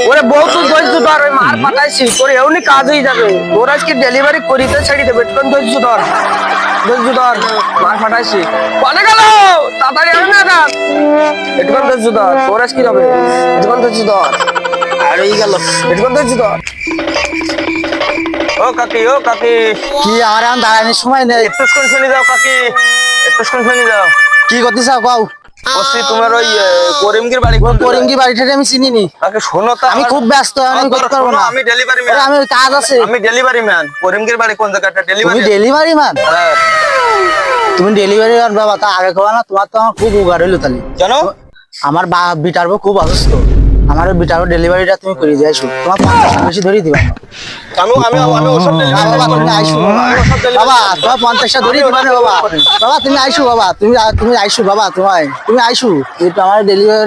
ওরে বহুত ধৈর্য ধর, ওই মার পাঠাইছি তোর এমনি কাজ হয়ে যাবে। তোর আজকে ডেলিভারি করিতে ছেড়ে দেবে, একটু ধৈর্য ধর, ধৈর্য ধর। মার পাঠাইছি, বলে গেল তাড়াতাড়ি হবে না কাজ, একটু ধৈর্য ধর। তোর আজ কি হবে, একটু ধৈর্য ধর। আর এই গেল, একটু ধৈর্য ধর। ও কাকি, ও কাকি, কি আমার এখন দাঁড়ানোর সময় নেই। একটু শুনে যাও কাকি, একটু শুনে যাও। কি করতেছ কও? বলছি তোমার ওই করিমগির বাড়ি কোন করিমগি বাড়িটা আমি চিনি নি। আগে শোনো তো, আমি খুব ব্যস্ত, আমি করতে পারবো না। আমি ডেলিভারি আরে ম্যান, আমি কাজ আছে। আমি ডেলিভারি ম্যান। করিমগির বাড়ি কোন জায়গাটা? তুমি ডেলিভারি। Delivery man? হ্যাঁ। তুমি ডেলিভারি ম্যান বাবা, তা আগে কবা না? তোমার তো আমার খুব উপকার হইলো তাহলে। জানো আমার বিটার বউ খুব অসুস্থ, আমার বিটার ডেলিভারিটা তুমি করে দিয়ে আসো। তোমার 50 টাকা বেশি ধরে দিবা। আমি আমি আমি ওসব না ডেলিভারি বাবা, তুমি আইসো বাবা। বাবা তোমার 50 টাকা ধরে দিবা না বাবা। বাবা তুমি আইসো বাবা, তুমি আইসো বাবা, তুমি আইসো, একটু আমার ডেলিভারি